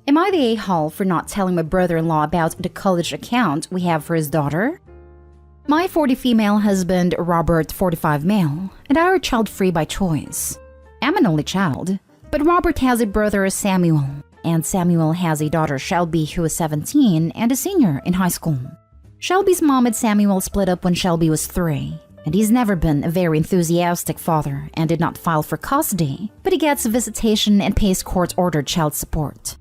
Am I the a-hole for not telling my brother-in-law about the college account we have for his daughter? My 40 female husband, Robert, 45 male, and I are child-free by choice. I'm an only child, but Robert has a brother, Samuel, and Samuel has a daughter, Shelby, who is 17 and a senior in high school. Shelby's mom and Samuel split up when Shelby was 3, and he's never been a very enthusiastic father and did not file for custody, but he gets visitation and pays court-ordered child support.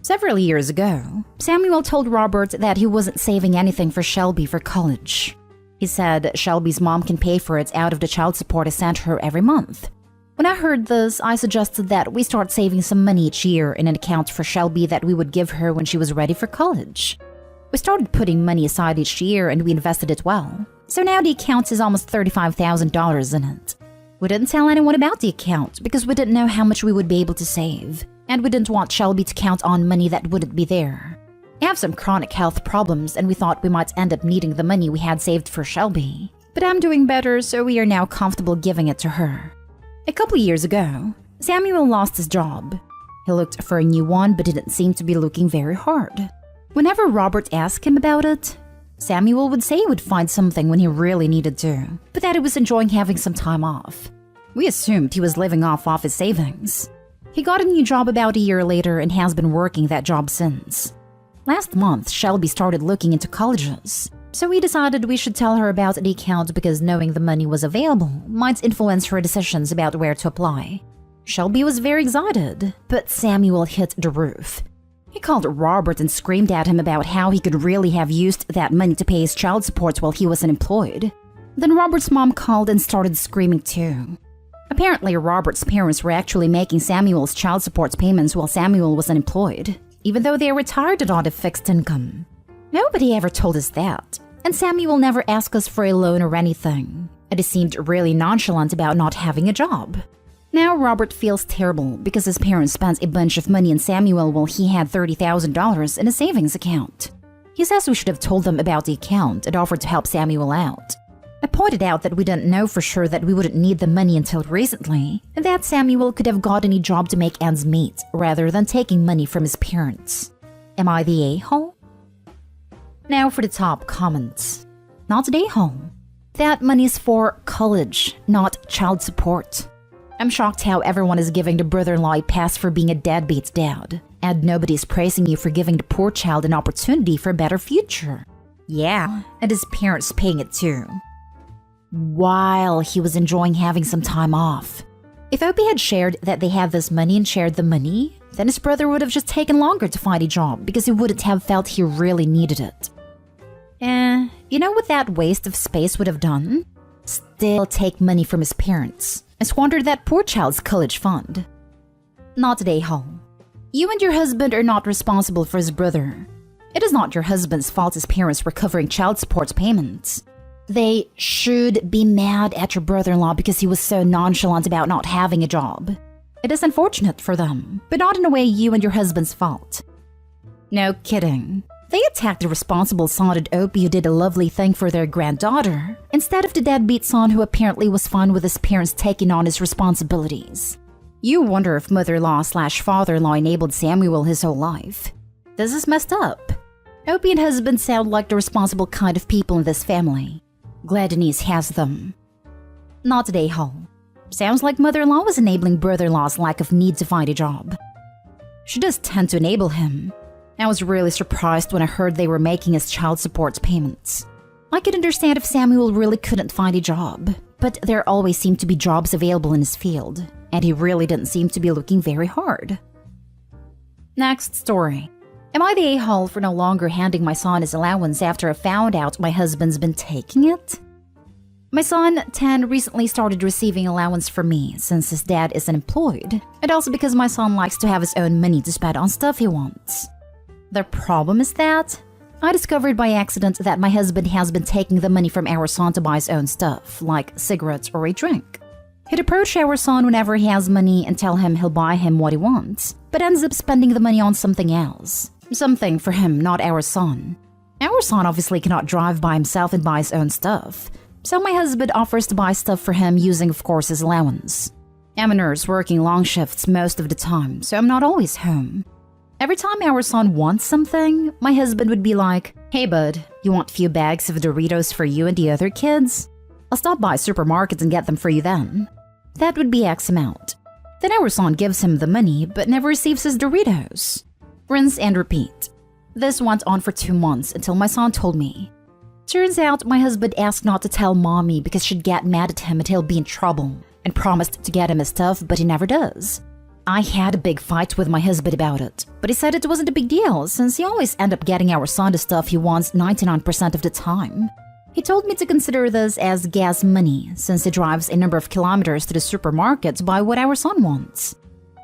Several years ago, Samuel told Robert that he wasn't saving anything for Shelby for college. He said Shelby's mom can pay for it out of the child support I sent her every month. When I heard this, I suggested that we start saving some money each year in an account for Shelby that we would give her when she was ready for college. We started putting money aside each year and we invested it well. So now the account is almost $35,000 in it. We didn't tell anyone about the account because we didn't know how much we would be able to save. And we didn't want Shelby to count on money that wouldn't be there. I have some chronic health problems and we thought we might end up needing the money we had saved for Shelby. But I'm doing better, so we are now comfortable giving it to her. A couple years ago, Samuel lost his job. He looked for a new one but didn't seem to be looking very hard. Whenever Robert asked him about it, Samuel would say he would find something when he really needed to, but that he was enjoying having some time off. We assumed he was living off his savings. He got a new job about a year later and has been working that job since. Last month, Shelby started looking into colleges, so we decided we should tell her about the account because knowing the money was available might influence her decisions about where to apply. Shelby was very excited, but Samuel hit the roof. He called Robert and screamed at him about how he could really have used that money to pay his child support while he was unemployed. Then Robert's mom called and started screaming too. Apparently, Robert's parents were actually making Samuel's child support payments while Samuel was unemployed, even though they were retired and on a fixed income. Nobody ever told us that, and Samuel never asked us for a loan or anything, and he seemed really nonchalant about not having a job. Now Robert feels terrible because his parents spent a bunch of money on Samuel while he had $30,000 in a savings account. He says we should have told them about the account and offered to help Samuel out. I pointed out that we didn't know for sure that we wouldn't need the money until recently, and that Samuel could have gotten a job to make ends meet rather than taking money from his parents. Am I the a-hole? Now for the top comments. Not the a-hole. That money is for college, not child support. I'm shocked how everyone is giving the brother-in-law a pass for being a deadbeat dad, and nobody's praising you for giving the poor child an opportunity for a better future. Yeah, and his parents paying it too. While he was enjoying having some time off. If Opie had shared that they had this money and shared the money, then his brother would have just taken longer to find a job because he wouldn't have felt he really needed it. You know what that waste of space would have done? Still take money from his parents and squander that poor child's college fund. Not today, home. You and your husband are not responsible for his brother. It is not your husband's fault his parents were covering child support payments. They should be mad at your brother-in-law because he was so nonchalant about not having a job. It is unfortunate for them, but not in a way you and your husband's fault. No kidding. They attacked the responsible son at Opie who did a lovely thing for their granddaughter, instead of the deadbeat son who apparently was fine with his parents taking on his responsibilities. You wonder if mother-in-law/father-in-law enabled Samuel his whole life. This is messed up. Opie and husband sound like the responsible kind of people in this family. Glad Denise has them. Not today, Hall. Sounds like mother-in-law was enabling brother-in-law's lack of need to find a job. She does tend to enable him. I was really surprised when I heard they were making his child support payments. I could understand if Samuel really couldn't find a job, but there always seemed to be jobs available in his field, and he really didn't seem to be looking very hard. Next story. Am I the a-hole for no longer handing my son his allowance after I found out my husband's been taking it? My son, 10, recently started receiving allowance from me since his dad is unemployed, and also because my son likes to have his own money to spend on stuff he wants. The problem is that I discovered by accident that my husband has been taking the money from our son to buy his own stuff, like cigarettes or a drink. He'd approach our son whenever he has money and tell him he'll buy him what he wants, but ends up spending the money on something else. Something for him, not our son. Our son obviously cannot drive by himself and buy his own stuff, so my husband offers to buy stuff for him using, of course, his allowance. I'm a nurse working long shifts most of the time, so I'm not always home. Every time our son wants something, my husband would be like, "Hey bud, you want a few bags of Doritos for you and the other kids? I'll stop by supermarkets and get them for you then." That would be X amount. Then our son gives him the money but never receives his Doritos. Rinse and repeat. This went on for 2 months until my son told me. Turns out my husband asked not to tell mommy because she'd get mad at him and he'll be in trouble, and promised to get him his stuff, but he never does. I had a big fight with my husband about it, but he said it wasn't a big deal since he always ends up getting our son the stuff he wants 99% of the time. He told me to consider this as gas money since he drives a number of kilometers to the supermarket to buy what our son wants.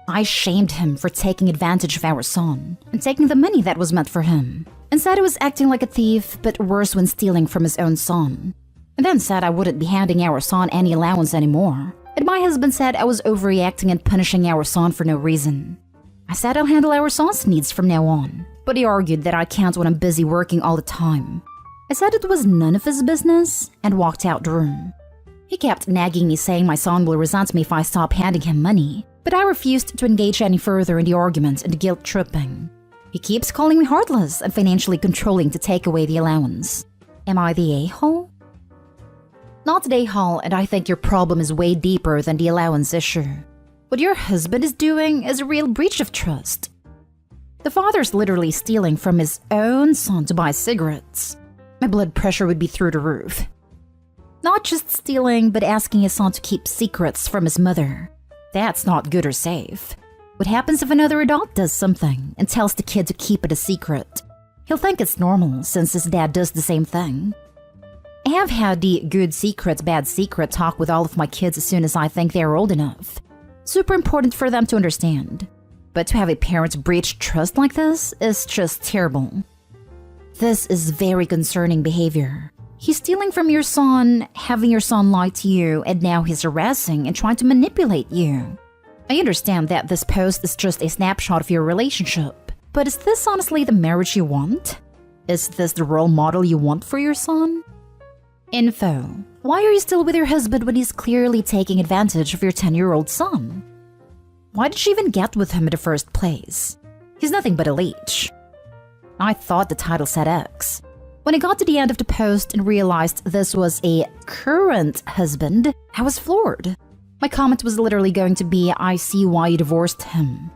I shamed him for taking advantage of our son and taking the money that was meant for him, and said he was acting like a thief, but worse when stealing from his own son. And then said I wouldn't be handing our son any allowance anymore. And my husband said I was overreacting and punishing our son for no reason. I said I'll handle our son's needs from now on, but he argued that I can't when I'm busy working all the time. I said it was none of his business and walked out the room. He kept nagging me saying my son will resent me if I stop handing him money, but I refused to engage any further in the argument and guilt tripping. He keeps calling me heartless and financially controlling to take away the allowance. Am I the a-hole? Not the a-hole, and I think your problem is way deeper than the allowance issue. What your husband is doing is a real breach of trust. The father's literally stealing from his own son to buy cigarettes. My blood pressure would be through the roof. Not just stealing, but asking his son to keep secrets from his mother. That's not good or safe. What happens if another adult does something and tells the kid to keep it a secret? He'll think it's normal since his dad does the same thing. I have had the good secret, bad secret talk with all of my kids as soon as I think they're old enough. Super important for them to understand. But to have a parent breach trust like this is just terrible. This is very concerning behavior. He's stealing from your son, having your son lie to you, and now he's harassing and trying to manipulate you. I understand that this post is just a snapshot of your relationship, but is this honestly the marriage you want? Is this the role model you want for your son? Info. Why are you still with your husband when he's clearly taking advantage of your 10-year-old son? Why did she even get with him in the first place? He's nothing but a leech. I thought the title said X. When I got to the end of the post and realized this was a current husband, I was floored. My comment was literally going to be, "I see why you divorced him."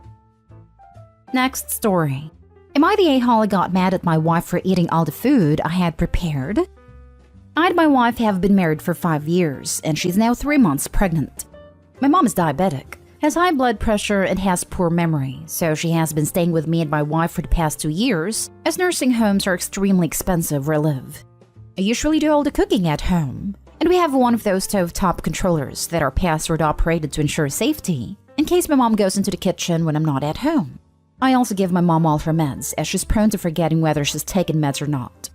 Next story. Am I the a-hole who got mad at my wife for eating all the food I had prepared? I and my wife have been married for 5 years, and she's now 3 months pregnant. My mom is diabetic, has high blood pressure, and has poor memory, so she has been staying with me and my wife for the past 2 years, as nursing homes are extremely expensive where I live. I usually do all the cooking at home, and we have one of those stovetop controllers that are password operated to ensure safety, in case my mom goes into the kitchen when I'm not at home. I also give my mom all her meds, as she's prone to forgetting whether she's taken meds or not.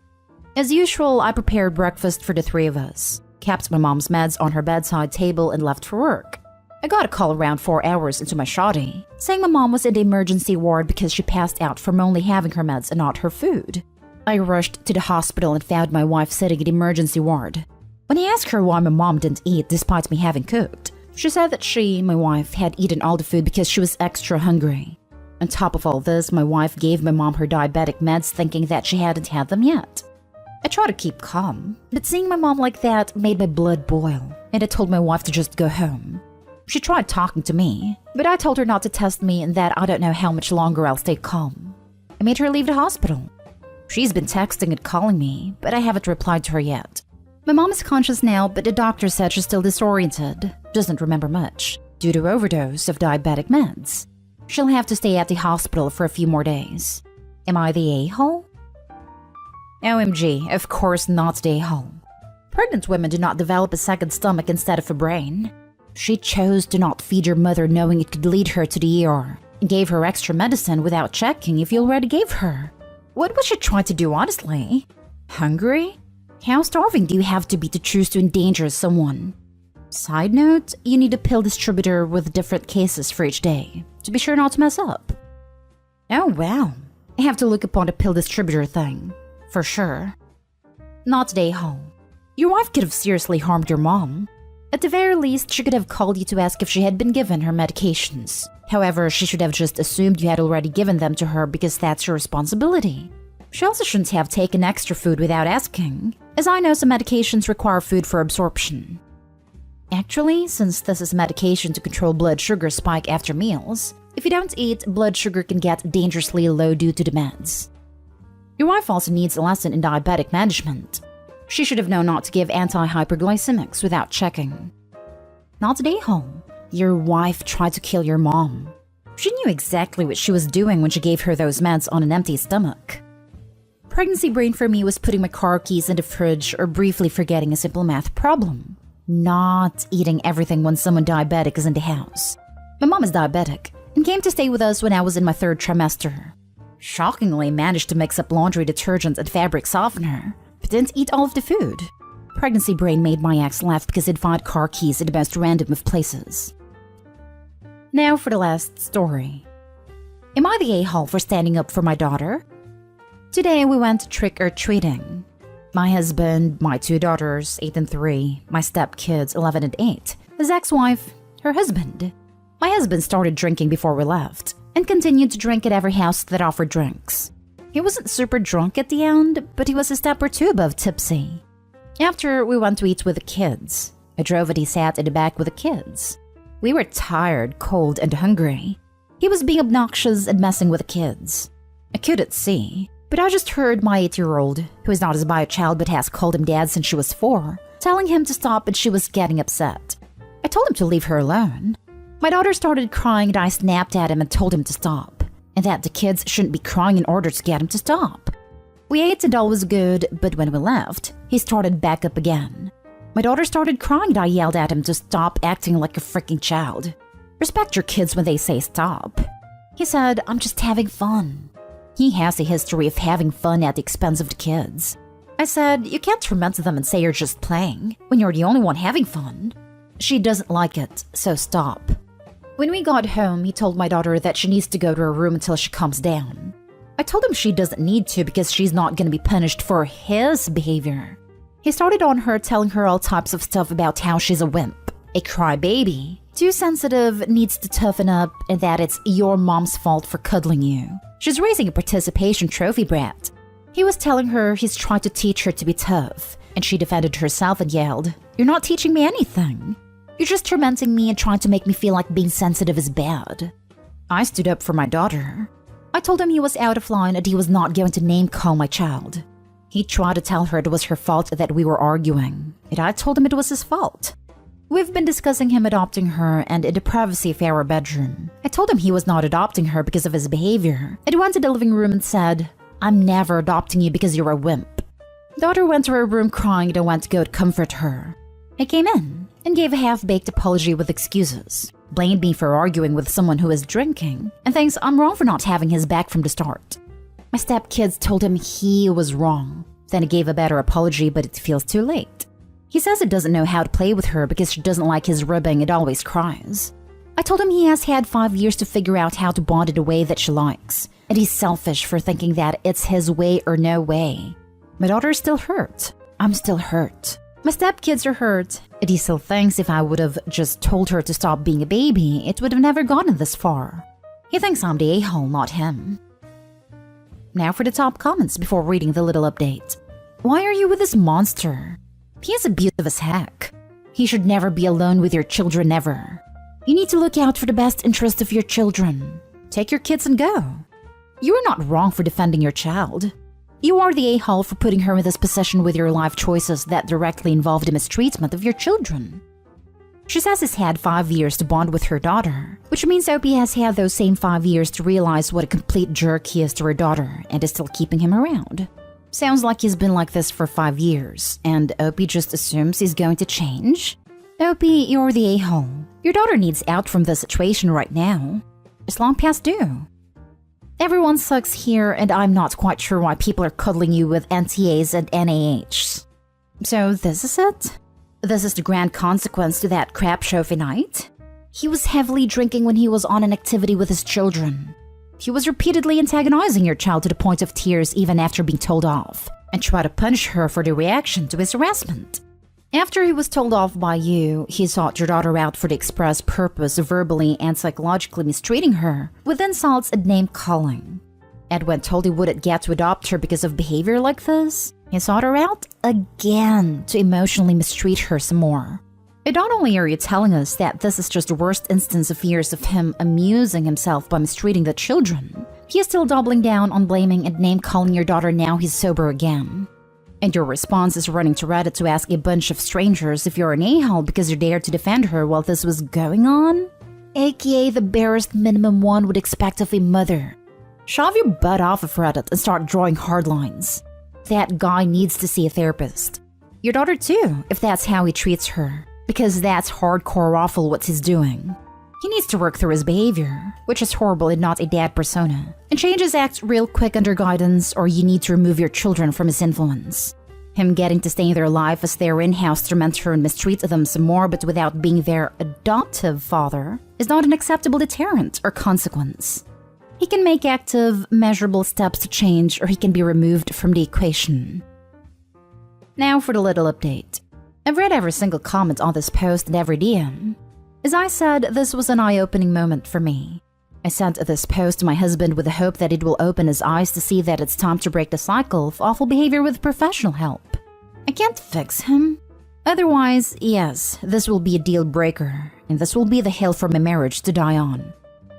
As usual, I prepared breakfast for the 3 of us, kept my mom's meds on her bedside table, and left for work. I got a call around 4 hours into my shoddy, saying my mom was in the emergency ward because she passed out from only having her meds and not her food. I rushed to the hospital and found my wife sitting in the emergency ward. When I asked her why my mom didn't eat despite me having cooked, she said that she, my wife, had eaten all the food because she was extra hungry. On top of all this, my wife gave my mom her diabetic meds thinking that she hadn't had them yet. I tried to keep calm, but seeing my mom like that made my blood boil, and I told my wife to just go home. She tried talking to me, but I told her not to test me and that I don't know how much longer I'll stay calm. I made her leave the hospital. She's been texting and calling me, but I haven't replied to her yet. My mom is conscious now, but the doctor said she's still disoriented, doesn't remember much, due to overdose of diabetic meds. She'll have to stay at the hospital for a few more days. Am I the a-hole? OMG, of course not the a-hole. Pregnant women do not develop a second stomach instead of a brain. She chose to not feed your mother knowing it could lead her to the ER, and gave her extra medicine without checking if you already gave her. What was she trying to do, honestly? Hungry? How starving do you have to be to choose to endanger someone? Side note, you need a pill distributor with different cases for each day, to be sure not to mess up. Oh wow, I have to look upon the pill distributor thing, for sure. Not the a-hole. Your wife could have seriously harmed your mom. At the very least, she could have called you to ask if she had been given her medications. However, she should have just assumed you had already given them to her because that's your responsibility. She also shouldn't have taken extra food without asking, as I know some medications require food for absorption. Actually, since this is medication to control blood sugar spike after meals, if you don't eat, blood sugar can get dangerously low due to the meds. Your wife also needs a lesson in diabetic management. She should have known not to give anti-hyperglycemics without checking. Not today, home. Your wife tried to kill your mom. She knew exactly what she was doing when she gave her those meds on an empty stomach. Pregnancy brain for me was putting my car keys in the fridge or briefly forgetting a simple math problem. Not eating everything when someone diabetic is in the house. My mom is diabetic and came to stay with us when I was in my 3rd trimester. Shockingly managed to mix up laundry detergent and fabric softener, but didn't eat all of the food. Pregnancy brain made my ex laugh because he'd find car keys in the most random of places. Now for the last story. Am I the a-hole for standing up for my daughter? Today we went trick-or-treating. My husband, my 2 daughters, 8 and 3, my stepkids, 11 and 8, his ex-wife, her husband. My husband started drinking before we left and continued to drink at every house that offered drinks. He wasn't super drunk at the end, but he was a step or 2 above tipsy. After, we went to eat with the kids. I drove and he sat in the back with the kids. We were tired, cold, and hungry. He was being obnoxious and messing with the kids. I couldn't see, but I just heard my 8-year-old, who is not his bio child but has called him dad since she was 4, telling him to stop, and she was getting upset. I told him to leave her alone. My daughter started crying and I snapped at him and told him to stop, and that the kids shouldn't be crying in order to get him to stop. We ate and all was good, but when we left, he started back up again. My daughter started crying and I yelled at him to stop acting like a freaking child. Respect your kids when they say stop. He said, I'm just having fun. He has a history of having fun at the expense of the kids. I said, you can't torment them and say you're just playing when you're the only one having fun. She doesn't like it, so stop. When we got home, he told my daughter that she needs to go to her room until she calms down. I told him she doesn't need to because she's not going to be punished for his behavior. He started on her, telling her all types of stuff about how she's a wimp, a crybaby, too sensitive, needs to toughen up, and that it's your mom's fault for cuddling you. She's raising a participation trophy brat. He was telling her he's trying to teach her to be tough, and she defended herself and yelled, You're not teaching me anything. You're just tormenting me and trying to make me feel like being sensitive is bad. I stood up for my daughter. I told him he was out of line and he was not going to name-call my child. He tried to tell her it was her fault that we were arguing, and I told him it was his fault. We've been discussing him adopting her, and in the privacy of our bedroom, I told him he was not adopting her because of his behavior, and went to the living room and said, I'm never adopting you because you're a wimp. Daughter went to her room crying and I went to go to comfort her. I came in and gave a half-baked apology with excuses, blamed me for arguing with someone who is drinking, and thinks I'm wrong for not having his back from the start. My stepkids told him he was wrong. Then he gave a better apology, but it feels too late. He says he doesn't know how to play with her because she doesn't like his ribbing and always cries. I told him he has had 5 years to figure out how to bond in a way that she likes, and he's selfish for thinking that it's his way or no way. My daughter is still hurt. I'm still hurt. My stepkids are hurt, and he still thinks if I would have just told her to stop being a baby, it would have never gotten this far. He thinks I'm the a-hole, not him. Now for the top comments before reading the little update. Why are you with this monster? He is abusive as heck. He should never be alone with your children ever. You need to look out for the best interest of your children. Take your kids and go. You are not wrong for defending your child. You are the a-hole for putting her in this position with your life choices that directly involve the mistreatment of your children. She says he's had 5 years to bond with her daughter, which means Opie has had those same 5 years to realize what a complete jerk he is to her daughter and is still keeping him around. Sounds like he's been like this for 5 years, and Opie just assumes he's going to change. Opie, you're the a-hole. Your daughter needs out from this situation right now. It's long past due. Everyone sucks here, and I'm not quite sure why people are cuddling you with NTAs and NAHs. So this is it? This is the grand consequence to that crap trophy night? He was heavily drinking when he was on an activity with his children. He was repeatedly antagonizing your child to the point of tears even after being told off, and tried to punish her for the reaction to his harassment. After he was told off by you, he sought your daughter out for the express purpose of verbally and psychologically mistreating her with insults and name-calling. And when told he wouldn't get to adopt her because of behavior like this, he sought her out again to emotionally mistreat her some more. And not only are you telling us that this is just the worst instance of years of him amusing himself by mistreating the children, he is still doubling down on blaming and name-calling your daughter now he's sober again. And your response is running to Reddit to ask a bunch of strangers if you're an a-hole because you dared to defend her while this was going on? AKA the barest minimum one would expect of a mother. Shove your butt off of Reddit and start drawing hard lines. That guy needs to see a therapist. Your daughter too, if that's how he treats her. Because that's hardcore awful what he's doing. He needs to work through his behavior, which is horrible and not a dad persona, and change his acts real quick under guidance, or you need to remove your children from his influence. Him getting to stay in their life as their in-house tormentor and mistreat them some more but without being their adoptive father is not an acceptable deterrent or consequence. He can make active, measurable steps to change, or he can be removed from the equation. Now for the little update. I've read every single comment on this post and every DM. As I said, this was an eye-opening moment for me. I sent this post to my husband with the hope that it will open his eyes to see that it's time to break the cycle of awful behavior with professional help. I can't fix him. Otherwise, yes, this will be a deal breaker, and this will be the hill for my marriage to die on.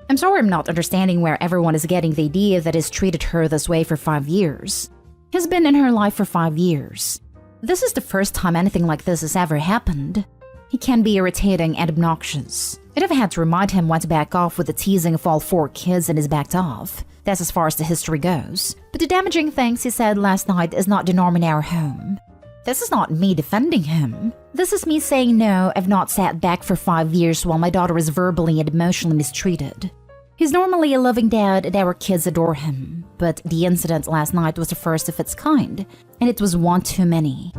I'm sorry I'm not understanding where everyone is getting the idea that he's treated her this way for 5 years. He's been in her life for 5 years. This is the first time anything like this has ever happened. He can be irritating and obnoxious. I'd have had to remind him when to back off with the teasing of all 4 kids and he's backed off. That's as far as the history goes. But the damaging things he said last night is not the norm in our home. This is not me defending him. This is me saying no, I've not sat back for 5 years while my daughter is verbally and emotionally mistreated. He's normally a loving dad and our kids adore him, but the incident last night was the first of its kind, and it was one too many.